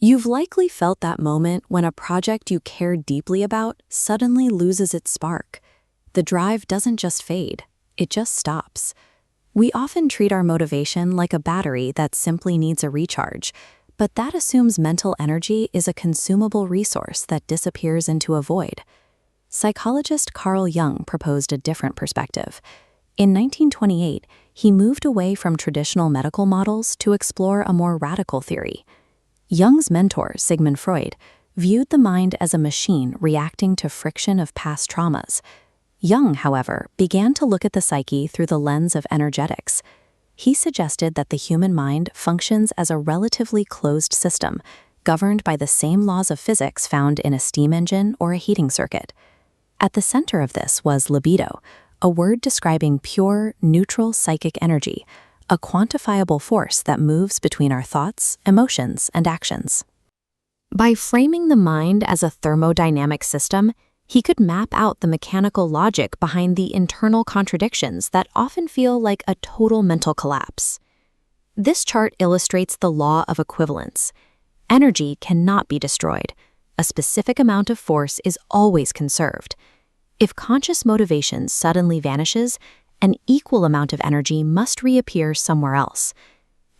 You've likely felt that moment when a project you care deeply about suddenly loses its spark. The drive doesn't just fade, it just stops. We often treat our motivation like a battery that simply needs a recharge, but that assumes mental energy is a consumable resource that disappears into a void. Psychologist Carl Jung proposed a different perspective. In 1928, he moved away from traditional medical models to explore a more radical theory. Jung's mentor, Sigmund Freud, viewed the mind as a machine reacting to friction of past traumas. Jung, however, began to look at the psyche through the lens of energetics. He suggested that the human mind functions as a relatively closed system, governed by the same laws of physics found in a steam engine or a heating circuit. At the center of this was libido, a word describing pure, neutral psychic energy, a quantifiable force that moves between our thoughts, emotions, and actions. By framing the mind as a thermodynamic system, he could map out the mechanical logic behind the internal contradictions that often feel like a total mental collapse. This chart illustrates the law of equivalence. Energy cannot be destroyed. A specific amount of force is always conserved. If conscious motivation suddenly vanishes, an equal amount of energy must reappear somewhere else.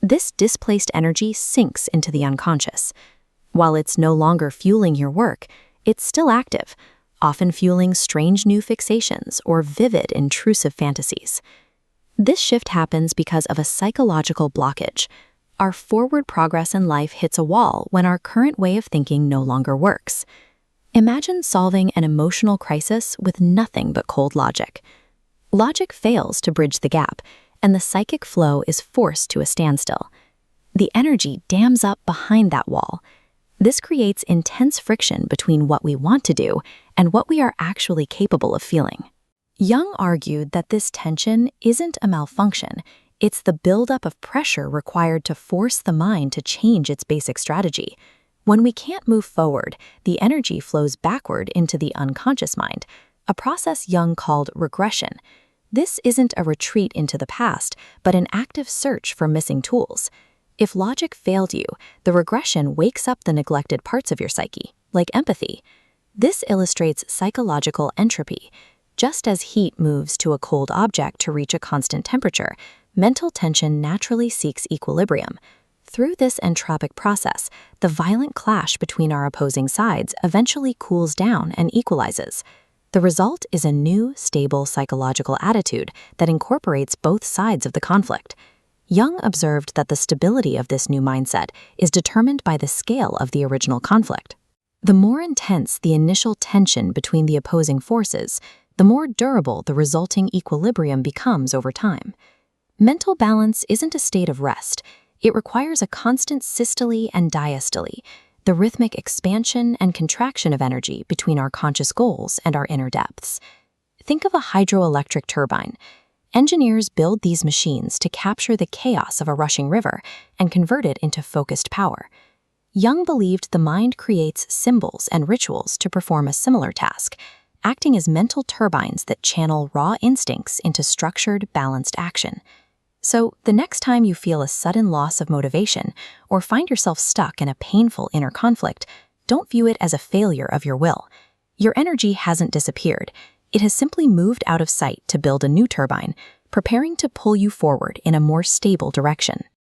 This displaced energy sinks into the unconscious. While it's no longer fueling your work, it's still active, often fueling strange new fixations or vivid, intrusive fantasies. This shift happens because of a psychological blockage. Our forward progress in life hits a wall when our current way of thinking no longer works. Imagine solving an emotional crisis with nothing but cold logic. Logic fails to bridge the gap, and the psychic flow is forced to a standstill. The energy dams up behind that wall. This creates intense friction between what we want to do and what we are actually capable of feeling. Jung argued that this tension isn't a malfunction, it's the buildup of pressure required to force the mind to change its basic strategy. When we can't move forward, the energy flows backward into the unconscious mind, a process Jung called regression. This isn't a retreat into the past, but an active search for missing tools. If logic failed you, the regression wakes up the neglected parts of your psyche, like empathy. This illustrates psychological entropy. Just as heat moves to a cold object to reach a constant temperature, mental tension naturally seeks equilibrium. Through this entropic process, the violent clash between our opposing sides eventually cools down and equalizes. The result is a new, stable psychological attitude that incorporates both sides of the conflict. Jung observed that the stability of this new mindset is determined by the scale of the original conflict. The more intense the initial tension between the opposing forces, the more durable the resulting equilibrium becomes over time. Mental balance isn't a state of rest. It requires a constant systole and diastole, the rhythmic expansion and contraction of energy between our conscious goals and our inner depths. Think of a hydroelectric turbine. Engineers build these machines to capture the chaos of a rushing river and convert it into focused power. Jung believed the mind creates symbols and rituals to perform a similar task, acting as mental turbines that channel raw instincts into structured, balanced action. So, the next time you feel a sudden loss of motivation or find yourself stuck in a painful inner conflict, don't view it as a failure of your will. Your energy hasn't disappeared. It has simply moved out of sight to build a new turbine, preparing to pull you forward in a more stable direction.